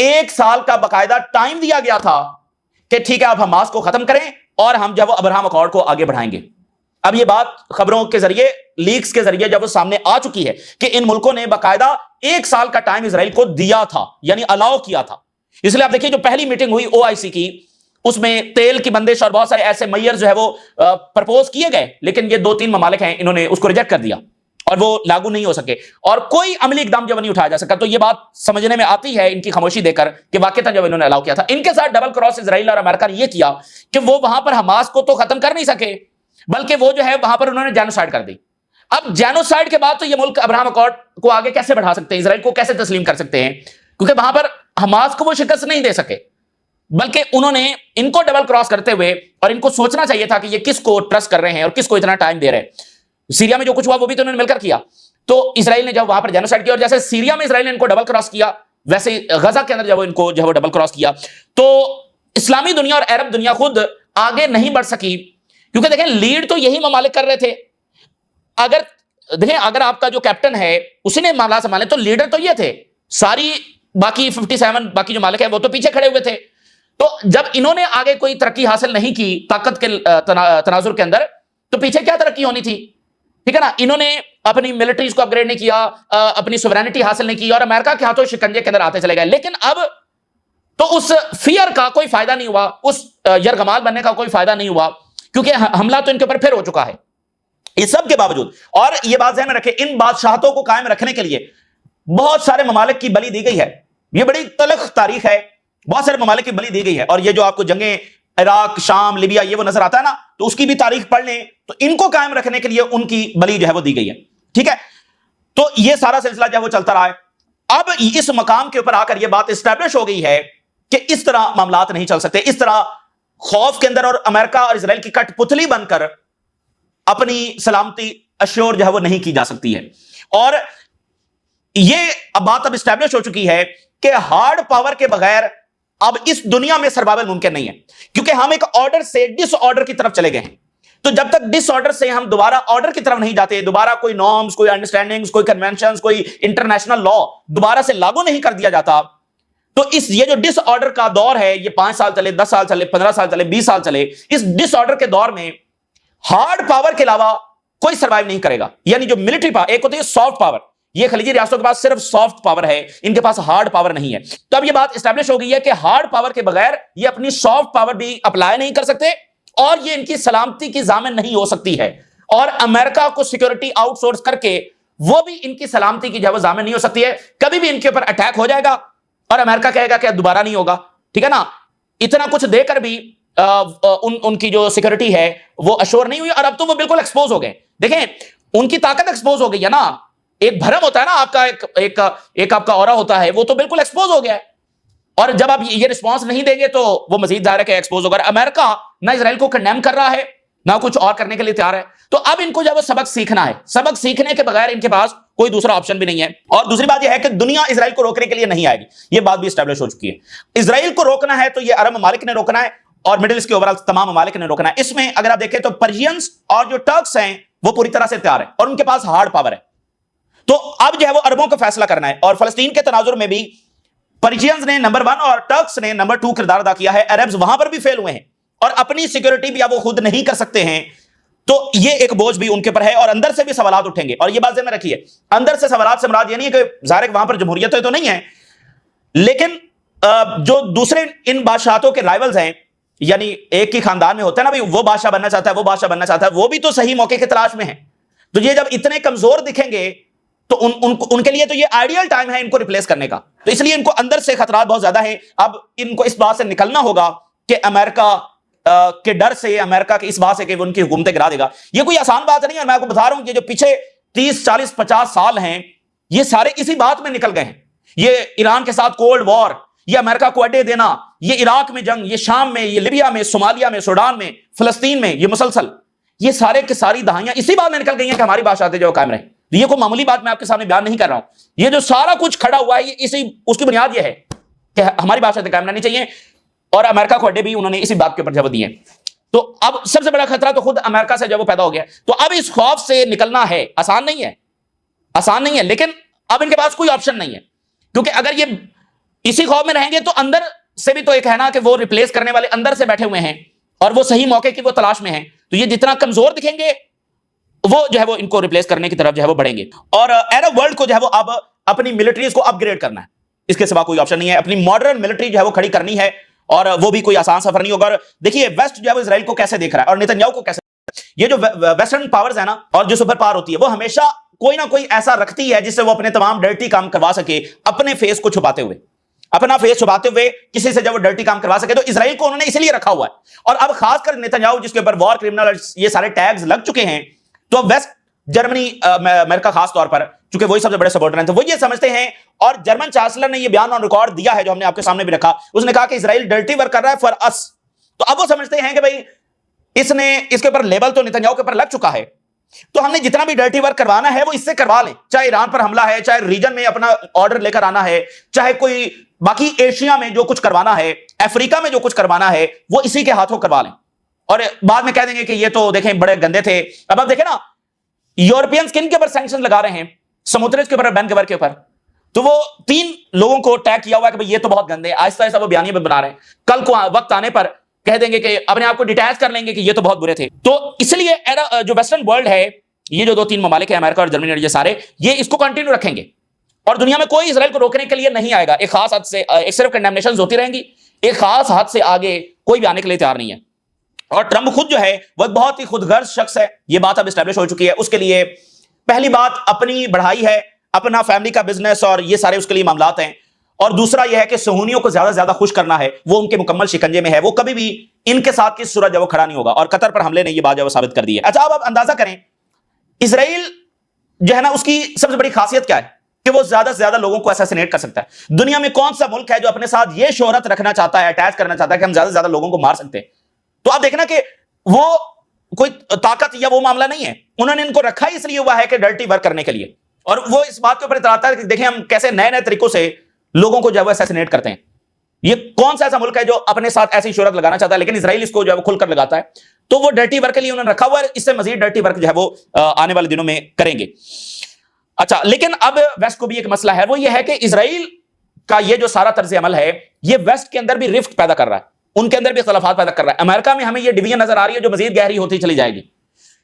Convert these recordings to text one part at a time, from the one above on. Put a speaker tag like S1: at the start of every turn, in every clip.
S1: 1 سال کا باقاعدہ ٹائم دیا گیا تھا کہ ٹھیک ہے آپ حماس کو ختم کریں اور ہم جب وہ ابراہم اکارڈ کو آگے بڑھائیں گے. اب یہ بات خبروں کے ذریعے، لیکس کے ذریعے جب وہ سامنے آ چکی ہے کہ ان ملکوں نے باقاعدہ 1 سال کا ٹائم اسرائیل کو دیا تھا، یعنی الاؤ کیا تھا. اس لیے آپ دیکھیے جو پہلی میٹنگ ہوئی OIC کی، اس میں تیل کی بندش اور بہت سارے ایسے میئر جو ہے وہ پرپوز کیے گئے، لیکن یہ 2-3 ممالک ہیں انہوں نے اس کو ریجیکٹ کر دیا اور وہ لاگو نہیں ہو سکے اور کوئی عملی اقدام جب نہیں اٹھایا جا سکا. تو یہ بات سمجھنے میں آتی ہے ان کی خاموشی دے کر کہ واقعتاً جب انہوں نے الاؤ کیا تھا. ان کے ساتھ ڈبل کراس اسرائیل اور امریکہ نے یہ کیا کہ وہ وہاں پر حماس کو تو ختم کر نہیں سکے، بلکہ وہ جو ہے وہاں پر انہوں نے جینوسائیڈ کر دی. اب جینوسائیڈ کے بعد تو یہ ملک ابراہم اکارڈ کو آگے کیسے بڑھا سکتے ہیں، اسرائیل کو کیسے تسلیم کر سکتے ہیں، کیونکہ وہاں پر حماس کو وہ شکست نہیں دے سکے. بلکہ انہوں نے ان کو ڈبل کراس کرتے ہوئے، اور ان کو سوچنا چاہیے تھا کہ یہ کس کو ٹرسٹ کر رہے ہیں اور کس کو اتنا ٹائم دے رہے ہیں. سیریا میں جو کچھ ہوا وہ بھی تو انہوں نے مل کر کیا. تو اسرائیل نے جب وہاں پر جینوسائیڈ کیا، اور جیسے سیریا میں اسرائیل نے ان کو ڈبل کراس کیا، ویسے غزہ کے اندر جب ان کو جو ہے ڈبل کراس کیا، تو اسلامی دنیا اور عرب دنیا خود آگے نہیں بڑھ سکی. کیونکہ دیکھیں لیڈ تو یہی ممالک کر رہے تھے. اگر آپ کا جو کیپٹن ہے اسی نے معاملہ سنبھالے تو لیڈر تو یہ تھے، ساری باقی 57 باقی جو ممالک ہیں وہ تو پیچھے کھڑے ہوئے تھے. تو جب انہوں نے آگے کوئی ترقی حاصل نہیں کی طاقت کے تناظر کے اندر، تو پیچھے کیا ترقی ہونی تھی؟ ٹھیک ہے نا. انہوں نے اپنی ملٹریز کو اپگریڈ نہیں کیا، اپنی سوورینٹی حاصل نہیں کی، اور امریکہ کے ہاتھوں شکنجے کے اندر آتے چلے گئے. لیکن اب تو اس فیئر کا کوئی فائدہ نہیں ہوا، اس یرغمال بننے کا کوئی فائدہ نہیں ہوا، کیونکہ حملہ تو ان کے اوپر پھر ہو چکا ہے. اس سب کے باوجود، اور یہ بات ذہن میں رکھیں، ان بادشاہتوں کو قائم رکھنے کے لیے بہت سارے ممالک کی بلی دی گئی ہے. یہ بڑی تلخ تاریخ ہے، بہت سارے ممالک کی بلی دی گئی ہے. اور یہ جو آپ کو جنگیں عراق، شام، لیبیا یہ وہ نظر آتا ہے نا، تو اس کی بھی تاریخ پڑھ لیں تو ان کو قائم رکھنے کے لیے ان کی بلی جو ہے وہ دی گئی ہے. ٹھیک ہے. تو یہ سارا سلسلہ جو ہے وہ چلتا رہا ہے. اب اس مقام کے اوپر آ کر یہ بات اسٹیبلش ہو گئی ہے کہ اس طرح معاملات نہیں چل سکتے. اس طرح خوف کے اندر اور امریکہ اور اسرائیل کی کٹ پتلی بن کر اپنی سلامتی اشور جو ہے وہ نہیں کی جا سکتی ہے. اور یہ بات اب اسٹیبلش ہو چکی ہے کہ ہارڈ پاور کے بغیر اب اس دنیا میں سروائیول ممکن نہیں ہے، کیونکہ ہم ایک آرڈر سے ڈس آرڈر کی طرف چلے گئے ہیں. تو جب تک ڈس آرڈر سے ہم دوبارہ آرڈر کی طرف نہیں جاتے، دوبارہ کوئی نارمز، کوئی انڈرسٹینڈنگز، کوئی کنونشنز، کوئی انٹرنیشنل لا دوبارہ سے لاگو نہیں کر دیا جاتا، تو یہ جو ڈس آرڈر کا دور ہے، یہ 5 سال چلے، 10 سال چلے، 15 سال چلے، 20 سال چلے، اس ڈس آرڈر کے دور میں ہارڈ پاور کے علاوہ کوئی سروائیو نہیں کرے گا. یعنی جو ملٹری پاور، ایک ہوتی ہے سافٹ پاور، یہ خلیجی ریاستوں کے پاس صرف سافٹ پاور ہے، ان کے پاس ہارڈ پاور نہیں ہے. تو اب یہ بات اسٹیبلش ہو گئی ہے کہ ہارڈ پاور کے بغیر یہ اپنی سافٹ پاور بھی اپلائی نہیں کر سکتے، اور یہ ان کی سلامتی کی ضامن نہیں ہو سکتی ہے. اور امریکہ کو سیکورٹی آؤٹ سورس کر کے وہ بھی ان کی سلامتی کی جو ہے ضامن نہیں ہو سکتی ہے. کبھی بھی ان کے اوپر اٹیک ہو جائے گا اور امریکہ کہے گا کہ دوبارہ نہیں ہوگا. ٹھیک ہے نا. اتنا کچھ دے کر بھی ان کی جو سیکورٹی ہے وہ اشور نہیں ہوئی، اور اب تو وہ بالکل ایکسپوز ہو گئے. دیکھیں ان کی طاقت ایکسپوز ہو گئی ہے نا. ایک بھرم ہوتا ہے نا آپ کا، ایک آپ کا اورا ہوتا ہے، وہ تو بالکل ایکسپوز ہو گیا ہے. اور جب آپ یہ رسپانس نہیں دیں گے تو وہ مزید ظاہر ہے کہ ایکسپوز ہوگا. امریکہ نہ اسرائیل کو کنڈیم کر رہا ہے، نہ کچھ اور کرنے کے لیے تیار ہے. تو اب ان کو جب سبق سیکھنا ہے، سبق سیکھنے کے بغیر ان کے پاس کوئی دوسرا آپشن بھی نہیں ہے. اور دوسری بات یہ ہے کہ دنیا اسرائیل کو روکنے کے لیے نہیں آئے گی، یہ بات بھی اسٹیبلش ہو چکی ہے. اسرائیل کو روکنا ہے تو یہ عرب ممالک نے روکنا ہے، اور مڈل ایسٹ کے اوورال تمام ممالک نے روکنا ہے. اس میں اگر آپ دیکھیں تو پرشینز اور جو ٹرکس ہیں وہ پوری طرح سے تیار ہیں اور ان کے پاس ہارڈ پاور ہے. تو اب جو ہے وہ عربوں کو فیصلہ کرنا ہے. اور فلسطین کے تناظر میں بھی پرشینز نے نمبر 1 اور ٹرکس نے نمبر 2 کردار ادا کیا ہے. عربز وہاں پر بھی فیل ہوئے ہیں اور اپنی سیکورٹی بھی اب وہ خود نہیں کر سکتے ہیں. تو یہ ایک بوجھ بھی ان کے پر ہے، اور اندر سے بھی سوالات اٹھیں گے. اور یہ بات ذہن میں رکھیے، اندر سے سوالات سے مراد یہ نہیں ہے کہ ظاہر ہے وہاں پر جمہوریتیں تو نہیں ہیں، لیکن جو دوسرے ان بادشاہتوں کے رائیولز ہیں، یعنی ایک ہی خاندان میں ہوتا ہے نا بھائی، وہ بادشاہ بننا چاہتا ہے، وہ بادشاہ بننا چاہتا ہے، وہ بھی تو صحیح موقع کی تلاش میں ہیں. تو یہ جب اتنے کمزور دکھیں گے تو ان کے لیے تو یہ آئیڈیل ٹائم ہے ان کو ریپلیس کرنے کا. تو اس لیے ان کو اندر سے خطرات بہت زیادہ ہیں. اب ان کو اس بات سے نکلنا ہوگا کہ امریکہ کے ڈر سے، امریکہ کے اس بات سے کہ وہ ان کی حکومتیں گرا دے گا، یہ کوئی آسان بات نہیں ہے. میں آپ کو بتا رہا ہوں کہ جو پیچھے 30 40 50 سال ہیں یہ سارے اسی بات میں نکل گئے ہیں. یہ ایران کے ساتھ کولڈ وار، یہ امریکہ کو اڈے دینا، یہ عراق میں جنگ، یہ شام میں، یہ لیبیا میں، صومالیہ میں، سوڈان میں، فلسطین میں، یہ مسلسل یہ سارے کی ساری دہائیاں اسی بات میں نکل گئی ہیں کہ ہماری بادشاہتیں جو قائم رہیں. یہ کوئی معمولی بات میں آپ کے سامنے بیان نہیں کر رہا ہوں. یہ جو سارا کچھ کھڑا ہوا ہے اس کی بنیاد یہ ہے کہ ہماری بادشاہتیں قائم رہنی چاہیے، اور امریکہ کو اڈے بھی انہوں نے اسی بات کے اوپر جواب دیے. تو اب سب سے بڑا خطرہ تو خود امریکہ سے جب وہ پیدا ہو گیا. تو اب اس خوف سے نکلنا ہے، آسان نہیں ہے، لیکن اب ان کے پاس کوئی آپشن نہیں ہے. کیونکہ اگر یہ اسی خوف میں رہیں گے تو اندر سے بھی تو ایک ہے نا کہ وہ ریپلیس کرنے والے اندر سے بیٹھے ہوئے ہیں اور وہ صحیح موقع کی وہ تلاش میں ہیں، تو یہ جتنا کمزور دکھیں گے وہ جو ہے وہ ان کو ریپلیس کرنے کی طرف جو ہے وہ بڑھیں گے. اور عرب ورلڈ کو جو ہے وہ اب اپنی ملٹریز کو اپ گریڈ کرنا ہے، اس کے سوا کوئی آپشن نہیں ہے. اپنی ماڈرن ملٹری جو ہے وہ کھڑی کرنی ہے اور وہ بھی کوئی آسان سفر نہیں ہوگا. اور دیکھیے ویسٹ جو ہے وہ اسرائیل کو کیسے دیکھ رہا ہے اور نیتنیاہو کو کیسے. یہ جو ویسٹرن پاورز ہے نا اور جو سپر پاور ہوتی ہے وہ ہمیشہ کوئی نہ کوئی ایسا رکھتی ہے جس سے وہ اپنے تمام ڈرٹی کام کروا سکے اپنے فیس کو چھپاتے ہوئے، اپنا فیس چھپاتے ہوئے کسی سے جب وہ ڈرٹی کام کروا سکے. تو اسرائیل کو انہوں نے اسی لیے رکھا ہوا ہے. اور اب خاص کر نیتنیاہو جس کے اوپر وار کرمنل یہ سارے ٹیگز لگ چکے ہیں، تو اب ویسٹ جرمنی امریکہ خاص طور پر چونکہ وہی سب سے بڑے سپورٹر ہیں تو وہ یہ سمجھتے ہیں. اور جرمن چانسلر نے یہ بیان آن ریکارڈ دیا ہے جو ہم نے آپ کے سامنے بھی رکھا، اس نے کہا کہ اسرائیل ڈرٹی ورک کر رہا ہے فار اس. تو اب وہ سمجھتے ہیں کہ بھائی اس کے اوپر لیبل تو نیتنیاہو کے اوپر لگ چکا ہے، تو ہم نے جتنا بھی ڈرٹی ورک کروانا ہے وہ اس سے کروا لیں، چاہے ایران پر حملہ ہے، چاہے ریجن میں اپنا آرڈر لے کر آنا ہے، چاہے کوئی باقی ایشیا میں جو کچھ کروانا ہے، افریقہ میں جو کچھ کروانا ہے وہ اسی کے ہاتھوں کروا لیں. اور بعد میں کہہ دیں گے کہ یہ تو دیکھیں بڑے گندے تھے. اب دیکھیں نا یورپینز کن کے اوپر سینکشن لگا رہے ہیں، سموترچ کے اوپر، بینکور کے اوپر. تو وہ 3 لوگوں کو ٹیگ کیا ہوا ہے کہ یہ تو بہت گندے ہیں، آہستہ آہستہ وہ بیانیے میں بنا رہے ہیں. کل کو وقت آنے پر کہہ دیں گے کہ اپنے آپ کو ڈیٹیچ کر لیں گے کہ یہ تو بہت برے تھے. تو اس لیے جو ویسٹرن ورلڈ ہے، یہ جو 2-3 ممالک ہیں امریکہ اور جرمنی اور یہ سارے، یہ اس کو کنٹینیو رکھیں گے اور دنیا میں کوئی اسرائیل کو روکنے کے لیے نہیں آئے گا. ایک خاص حد سے ایک صرف کنڈیمنیشنز ہوتی رہیں گی، ایک خاص حد سے آگے کوئی بھی آنے کے لیے تیار نہیں ہے. اور ٹرمپ خود جو ہے وہ ایک بہت ہی خود غرض شخص ہے، یہ بات اب اسٹیبلش ہو چکی ہے. اس کے لیے پہلی بات اپنی بڑھائی ہے، اپنا فیملی کا بزنس اور یہ سارے اس کے لیے معاملات ہیں. اور دوسرا یہ ہے کہ صہیونیوں کو زیادہ سے زیادہ خوش کرنا ہے، وہ ان کے مکمل شکنجے میں ہے، وہ کبھی بھی ان کے ساتھ کس صورت جو وہ کھڑا نہیں ہوگا. اور قطر پر حملے نے یہ بات جو وہ ثابت کر دی ہے. اچھا اب آپ اندازہ کریں اسرائیل جو ہے نا اس کی سب سے بڑی خاصیت کیا ہے کہ وہ زیادہ سے زیادہ لوگوں کو اسیسینیٹ کر سکتا ہے. دنیا میں کون سا ملک ہے جو اپنے ساتھ یہ شہرت رکھنا چاہتا ہے، اٹیچ کرنا چاہتا ہے کہ ہم زیادہ سے زیادہ لوگوں کو مار سکتے ہیں. تو آپ دیکھنا کہ وہ کوئی طاقت یا وہ معاملہ نہیں ہے، انہوں نے ان کو رکھا اس لیے ہوا ہے کہ ڈرٹی ورک کرنے کے لیے. اور وہ اس بات کے اوپر اطلاع ہے کہ دیکھیں ہم کیسے نئے نئے طریقوں سے لوگوں کو جو ہے وہ اسیسینیٹ کرتے ہیں. یہ کون سا ایسا ملک ہے جو اپنے ساتھ ایسی شہرت لگانا چاہتا ہے، لیکن اسرائیل اس کو جو ہے وہ کھل کر لگاتا ہے. تو وہ ڈرٹی ورک کے لیے انہوں نے رکھا ہوا ہے، اس سے مزید ڈرٹی ورک جو ہے وہ آنے والے دنوں میں کریں گے. اچھا لیکن اب ویسٹ کو بھی ایک مسئلہ ہے، وہ یہ ہے کہ اسرائیل کا یہ جو سارا طرز عمل ہے یہ ویسٹ کے اندر بھی رفٹ پیدا کر رہا ہے، ان کے اندر بھی اختلافات پیدا کر رہا ہے. امریکہ میں ہمیں یہ ڈویژن نظر آ رہی ہے جو مزید گہری ہوتی چلی جائے گی.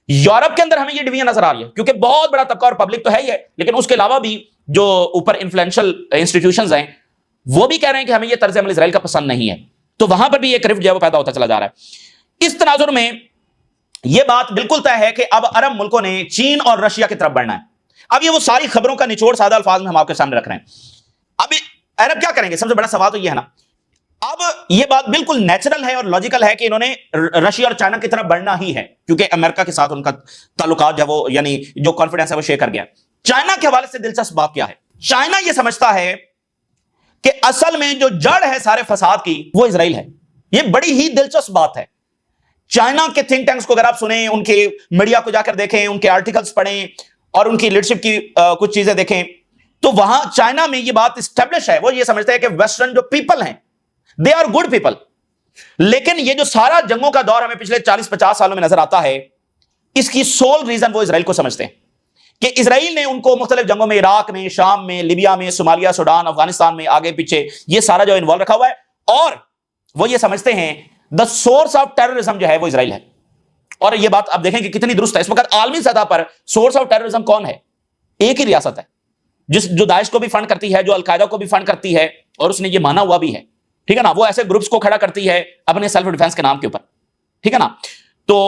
S1: یورپ کے اندر ہمیں یہ ڈویژن نظر آ رہی ہے کیونکہ بہت بڑا طبقہ اور پبلک تو ہے ہی ہے، لیکن اس کے علاوہ بھی جو اوپر انفلوئنشل انسٹیٹیوشنز ہیں وہ بھی کہہ رہے ہیں کہ ہمیں یہ طرز عمل اسرائیل کا پسند نہیں ہے. تو وہاں پر بھی ایک رفٹ جو ہے وہ پیدا ہوتا چلا جا رہا ہے. اس تناظر میں یہ بات بالکل طے ہے کہ اب عرب ملکوں نے چین اور رشیا کی طرف بڑھنا ہے. اب یہ وہ ساری خبروں کا نچوڑ سادہ الفاظ میں ہم آپ کے سامنے رکھ رہے ہیں. اب عرب کیا کریں گے؟ سب سے بڑا سوال تو یہ ہے نا. اب یہ بات بالکل نیچرل ہے اور لاجیکل ہے کہ انہوں نے رشیا اور چائنا کی طرف بڑھنا ہی ہے کیونکہ امریکہ کے ساتھ ان کا تعلقات جو وہ یعنی جو کانفیڈنس ہے وہ شیئر کر گیا. چائنا کے حوالے سے دلچسپ بات کیا ہے؟ چائنا یہ سمجھتا ہے کہ اصل میں جو جڑ ہے سارے فساد کی وہ اسرائیل ہے. یہ بڑی ہی دلچسپ بات ہے. چائنا کے تھنک ٹینکس کو اگر آپ سنیں، ان کے میڈیا کو جا کر دیکھیں، ان کے آرٹیکلز پڑھیں اور ان کی لیڈرشپ کی کچھ چیزیں دیکھیں، تو وہاں چائنا میں یہ بات اسٹیبلش ہے. وہ یہ سمجھتے ہیں کہ ویسٹرن جو پیپل ہیں دے آر گڈ پیپل. لیکن یہ جو سارا جنگوں کا دور ہمیں پچھلے 40-50 سالوں میں نظر آتا ہے، اس کی سول ریزن وہ اسرائیل کو سمجھتے ہیں کہ اسرائیل نے ان کو مختلف جنگوں میں، عراق میں، شام میں، لیبیا میں، صومالیہ، سوڈان، افغانستان میں، آگے پیچھے یہ سارا جو انوالو رکھا ہوا ہے. اور وہ یہ سمجھتے ہیں دا سورس آف ٹیررزم جو ہے وہ اسرائیل ہے. اور یہ بات آپ دیکھیں کہ کتنی درست ہے. اس وقت عالمی سطح پر سورس آف ٹیررزم کون ہے؟ ایک ہی ریاست ہے جو داعش کو بھی فنڈ کرتی ہے، جو القاعدہ کو بھی فنڈ کرتی ہے، اور اس نے یہ مانا ہوا بھی ہے. ٹھیک ہے نا، وہ ایسے گروپس کو کھڑا کرتی ہے اپنے سیلف ڈیفenس کے نام کے اوپر. ٹھیک ہے نا. تو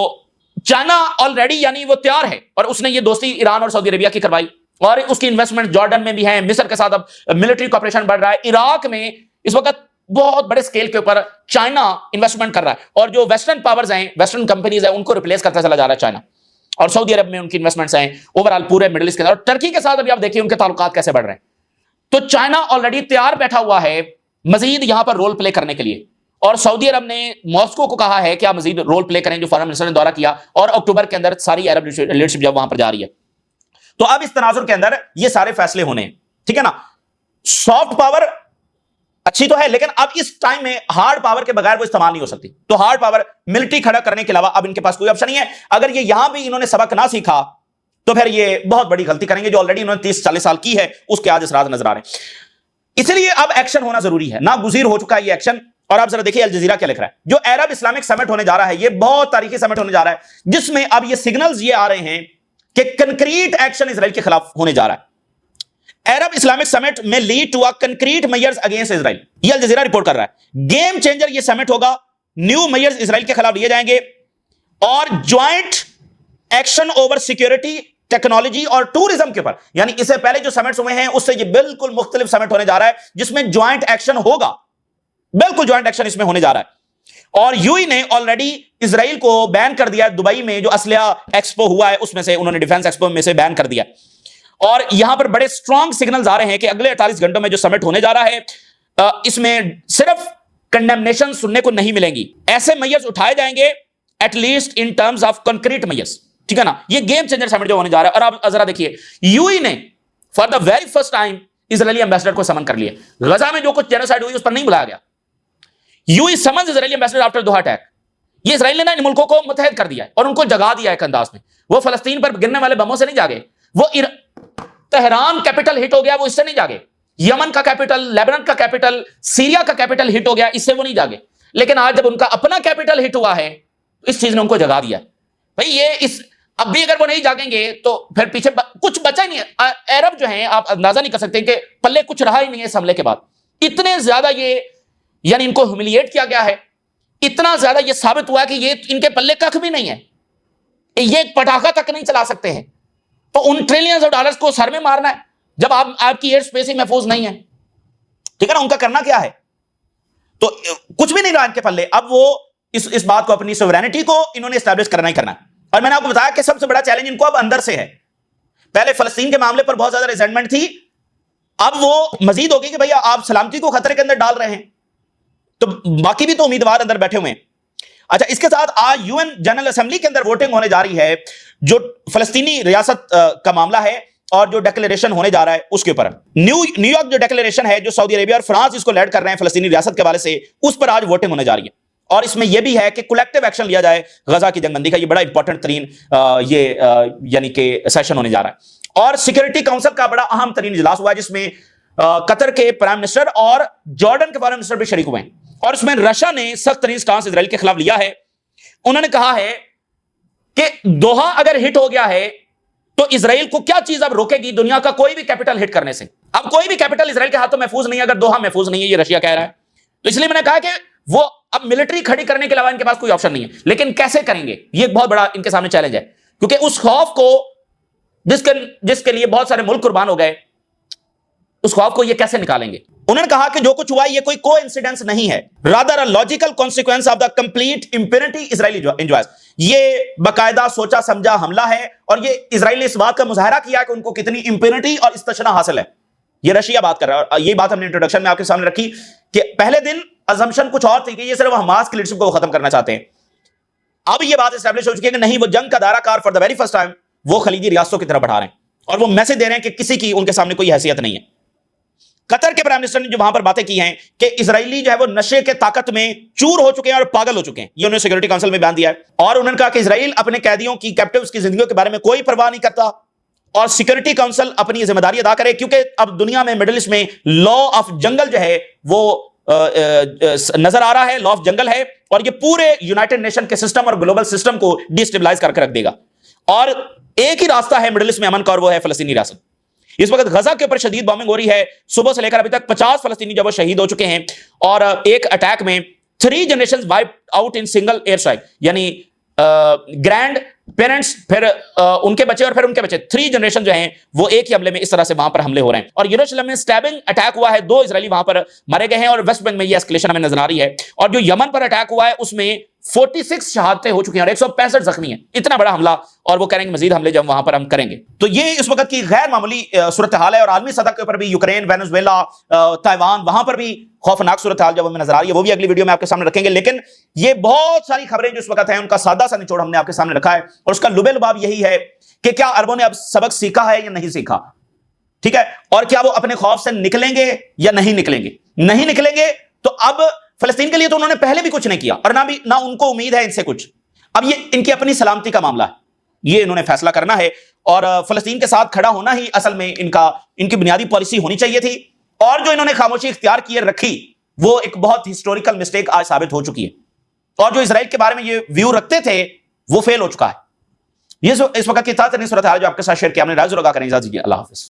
S1: چائنا آلریڈی یعنی وہ تیار ہے اور اس نے یہ دوستی ایران اور سعودی عربیہ کی کروائی اور اس کی انویسٹمنٹ جارڈن میں بھی ہے، مصر کے ساتھ اب ملٹری کوآپریشن بڑھ رہا ہے. عراق میں اس وقت بہت بڑے سکیل کے اوپر چائنا انویسٹمنٹ کر رہا ہے اور جو ویسٹرن پاورز ہیں، ویسٹرن کمپنیز ہیں، ان کو ریپلیس کرتا چلا جا رہا ہے چائنا. اور سعودی عرب میں ان کی انویسٹمنٹس ہیں اوورآل پورے مڈل ایسٹ کے اندر. اور ٹرکی کے ساتھ ابھی آپ دیکھیے ان کے تعلقات کیسے بڑھ رہے ہیں. تو چائنا آلریڈی تیار بیٹھا ہوا ہے مزید یہاں پر رول پلے کرنے کے لیے. اور سعودی عرب نے ماسکو کو کہا ہے کہ آپ مزید رول پلے کریں، جو فارن منسٹر نے دورہ کیا، اور اکتوبر کے اندر ساری عرب لیڈرشپ جب وہاں پر جا رہی ہے. تو اب اس تناظر کے اندر یہ سارے فیصلے ہونے ہیں. ٹھیک ہے نا. سافٹ پاور اچھی تو ہے لیکن اب اس ٹائم میں ہارڈ پاور کے بغیر وہ استعمال نہیں ہو سکتی. تو ہارڈ پاور ملٹری کھڑا کرنے کے علاوہ اب ان کے پاس کوئی آپشن نہیں ہے. اگر یہ یہاں بھی انہوں نے سبق نہ سیکھا تو پھر یہ بہت بڑی غلطی کریں گے جو آلریڈی انہوں نے 30-40 سال کی ہے، اس کے آج اثرات نظر آ رہے ہیں. اس لیے اب ایکشن ہونا ضروری ہے، ناگزیر ہو چکا ہے یہ ایکشن. اور آپ ذرا دیکھیے الجزیرہ کیا لکھ رہا ہے. جو عرب اسلامک سمٹ ہونے جا رہا ہے یہ بہت تاریخی سمٹ ہونے جا رہا ہے جس میں اب یہ سگنلز یہ آ رہے ہیں کہ کنکریٹ ایکشن اسرائیل کے خلاف ہونے جا رہا ہے. عرب اسلامک سمٹ میں leads to concrete measures against Israel, یہ الجزیرہ رپورٹ کر رہا ہے. گیم چینجر یہ سمٹ ہوگا، نیو میئرز اسرائیل کے خلاف لیے جائیں گے اور joint action over security, technology اور ٹورزم کے اوپر. یعنی اس سے پہلے جو سمٹس ہوئے ہیں اس سے یہ بالکل مختلف سمٹ ہونے جا رہا ہے جس میں جوائنٹ ایکشن ہوگا، بالکل جوائنٹ ایکشن اس میں ہونے جا رہا ہے. اور یو ای نے آلریڈی اسرائیل کو بین کر دیا، دبئی میں جو اسلحہ ایکسپو ہوا ہے اس میں سے انہوں نے ڈیفنس ایکسپو میں سے بین کر دیا. اور یہاں پر بڑے سٹرونگ سگنلز آ رہے ہیں کہ اگلے 48 گھنٹوں میں جو سمٹ ہونے جا رہا ہے اس میں صرف کنڈیمنیشن سننے کو نہیں ملیں گی، ایسے میئرز اٹھائے جائیں گے at least in terms of concrete measures. ٹھیک ہے نا، یہ گیم چینجر سمٹ جو ہونے جا رہا ہے. اور آپ ذرا دیکھیے یو ای نے for the very first time Israeli ambassador کو سمن کر لیا. غزہ میں جو کچھ جینوسائیڈ ہوئی اس پر نہیں بلایا گیا. یو ای سمنز اسرائیلی ایمبیسڈر آفٹر دوحہ اٹیک. یہ اسرائیل نے نا ان ملکوں کو متحد کر دیا ہے اور ان کو جگا دیا ہے ایک انداز میں. وہ فلسطین پر گرنے والے بموں سے نہیں جاگے، وہ تہران کیپٹل ہٹ ہو گیا وہ اس سے نہیں جاگے، یمن کا کیپٹل، لیبنان کا کیپٹل، سیریا کا کیپٹل ہٹ ہو گیا اس سے وہ نہیں جاگے. لیکن آج جب ان کا اپنا کیپٹل ہٹ ہوا ہے اس چیز نے ان کو جگا دیا. بھائی یہ اس اب بھی اگر وہ نہیں جاگیں گے تو پھر پیچھے کچھ بچا ہی نہیں ہے. عرب جو ہیں آپ اندازہ نہیں کر سکتے کہ پلے کچھ رہا ہی نہیں ہے اس حملے کے بعد. اتنے زیادہ یہ یعنی ان کو ہیوملیٹ کیا گیا ہے، اتنا زیادہ یہ ثابت ہوا ہے کہ یہ ان کے پلے کخ بھی نہیں ہے، یہ ایک پٹاخہ تک نہیں چلا سکتے ہیں. تو ان ٹریلینز آف ڈالرز کو سر میں مارنا ہے جب آپ کی ایئر اسپیس ہی محفوظ نہیں ہے. ٹھیک ہے نا، ان کا کرنا کیا ہے؟ تو کچھ بھی نہیں رہا ان کے پلے. اب وہ اس بات کو اپنی سوورینٹی کو انہوں نے اسٹیبلش کرنا ہی کرنا ہے. اور میں نے آپ کو بتایا کہ سب سے بڑا چیلنج ان کو اب اندر سے ہے. پہلے فلسطین کے معاملے پر بہت زیادہ ریزنٹمنٹ تھی، اب وہ مزید ہوگی کہ بھیا آپ سلامتی کو خطرے کے اندر ڈال رہے ہیں. تو باقی بھی تو امیدوار اندر بیٹھے ہوئے ہیں. اچھا، اس کے ساتھ آج یو این جنرل اسمبلی کے اندر ووٹنگ ہونے جا رہی ہے جو فلسطینی ریاست کا معاملہ ہے اور جو ڈیکلیریشن ہونے جا رہا ہے اس کے اوپر. نیو یارک جو ڈیکلیریشن ہے جو سعودی عربیہ اور فرانس اس کو لیڈ کر رہے ہیں فلسطینی ریاست کے حوالے سے، اس پر آج ووٹنگ ہونے جا رہی ہے. اور اس میں یہ بھی ہے کہ کولیکٹیو ایکشن لیا جائے غزہ کی جنگ بندی کا. یہ بڑا امپورٹنٹ ترین یعنی کہ سیشن ہونے جا رہا ہے. اور سیکورٹی کونسل کا بڑا اہم ترین اجلاس ہوا ہے جس میں قطر کے پرائم منسٹر اور جارڈن کے فارن منسٹر بھی شریک ہوئے ہیں. اور اس میں رشیا نے سخت ترین سٹانس اسرائیل کے خلاف لیا ہے. انہوں نے کہا ہے کہ دوحہ اگر ہٹ ہو گیا ہے تو اسرائیل کو کیا چیز اب روکے گی دنیا کا کوئی بھی کیپٹل ہٹ کرنے سے؟ اب کوئی بھی کیپٹل اسرائیل کے ہاتھوں محفوظ نہیں ہے اگر دوحہ محفوظ نہیں ہے، یہ رشیا کہہ رہا ہے. تو اس لیے میں نے کہا کہ وہ اب ملٹری کھڑی کرنے کے علاوہ ان کے پاس کوئی آپشن نہیں ہے. لیکن کیسے کریں گے یہ ایک بہت بڑا ان کے سامنے چیلنج ہے، کیونکہ اس خوف کو جس کے لیے بہت سارے ملک قربان ہو گئے، اس خوف کو یہ کیسے نکالیں گے؟ انہوں نے کہا کہ جو کچھ ہوا ہے یہ کوئی کو انسیڈنس نہیں ہے، rather a logical consequence of the complete impunity Israeli enjoys. یہ باقاعدہ سوچا سمجھا حملہ ہے اور یہ اسرائیل نے اس بات کا مظاہرہ کیا کہ ان کو کتنی امپینٹی اور استشنا حاصل ہے. یہ رشیا بات کر رہا ہے. اور یہ بات ہم نے انٹروڈکشن میں آپ کے سامنے رکھی کہ پہلے دن ازمپشن کچھ اور تھی کہ یہ صرف حماس کی لیڈرشپ کو ختم کرنا چاہتے ہیں. اب یہ بات اسٹیبلش ہو چکی ہے کہ نہیں، وہ جنگ کا دائرہ کار for the very first time وہ خلیجی ریاستوں کی طرف بڑھا رہے ہیں اور وہ میسج دے رہے ہیں کہ کسی کی ان کے سامنے کوئی حیثیت نہیں ہے. قطر کے پرائم منسٹر نے جو وہاں پر باتیں کی ہیں کہ اسرائیلی جو ہے وہ نشے کے طاقت میں چور ہو چکے ہیں اور پاگل ہو چکے ہیں، یہ انہوں نے سیکورٹی کونسل میں بیان دیا ہے. اور انہوں نے کہا کہ اسرائیل اپنے قیدیوں کی کیپٹیوز کی زندگیوں کے بارے میں کوئی پرواہ نہیں کرتا اور سیکورٹی کونسل اپنی ذمہ داری ادا کرے، کیونکہ اب دنیا میں مڈل ایسٹ میں لا آف جنگل جو ہے وہ نظر آ رہا ہے، لا آف جنگل ہے اور یہ پورے یونائٹڈ نیشن کے سسٹم اور گلوبل سسٹم کو ڈیسٹیبلائز کر کے رکھ دے گا. اور ایک ہی راستہ ہے مڈل ایسٹ میں امن کا اور وہ ہے فلسطینی ریاست. اس وقت غزہ کے اوپر شدید بامبنگ ہو رہی ہے، صبح سے لے کر ابھی تک 50 فلسطینی جو وہ شہید ہو چکے ہیں اور ایک اٹیک میں 3 generations wipe out in single air strike, یعنی گرینڈ پیرنٹس، پھر ان کے بچے اور پھر ان کے بچے، 3 جنریشن جو ہیں وہ ایک ہی حملے میں اس طرح سے وہاں پر حملے ہو رہے ہیں. اور یروشلم میں سٹیبنگ اٹیک ہوا ہے، 2 اسرائیلی وہاں پر مارے گئے ہیں اور ویسٹ بینک میں یہ اسکلیشن ہمیں نظر آ رہی ہے. اور جو یمن پر اٹیک ہوا ہے اس میں 46 شہادتیں ہو چکی ہیں اور 165 زخمی ہیں. اتنا بڑا حملہ، اور وہ کہیں گے مزید حملے جب وہاں پر ہم کریں گے. تو یہ اس وقت کی غیر معمولی صورتحال ہے. اور عالمی سطح کے اوپر بھی یوکرین، وینزویلا، تائیوان، وہاں پر بھی خوفناک صورتحال جب ہمیں نظر آ رہی ہے، وہ بھی اگلی ویڈیو میں آپ کے سامنے رکھیں گے. لیکن یہ بہت ساری خبریں جو اس وقت ہیں ان کا سادہ سا نچوڑ ہم نے آپ کے سامنے رکھا ہے اور اس کا لبے لباب یہی ہے کہ کیا عربوں نے اب سبق سیکھا ہے یا نہیں سیکھا. ٹھیک ہے، اور کیا وہ اپنے خوف سے نکلیں گے یا نہیں نکلیں گے. نہیں نکلیں گے تو اب فلسطین کے لیے تو انہوں نے پہلے بھی کچھ نہیں کیا اور نہ ان کو امید ہے ان سے کچھ. اب یہ ان کی اپنی سلامتی کا معاملہ ہے، یہ انہوں نے فیصلہ کرنا ہے اور فلسطین کے ساتھ کھڑا ہونا ہی اصل میں ان کی بنیادی پالیسی ہونی چاہیے تھی. اور جو انہوں نے خاموشی اختیار کیے رکھی وہ ایک بہت ہسٹوریکل مسٹیک آج ثابت ہو چکی ہے، اور جو اسرائیل کے بارے میں یہ ویو رکھتے تھے وہ فیل ہو چکا ہے۔ یہ اس وقت کی تازہ ترین صورتحال جو آپ کے ساتھ شیئر کیا، ہم نے رائے ضرور کریں، اجازت دیجیے، اللہ حافظ۔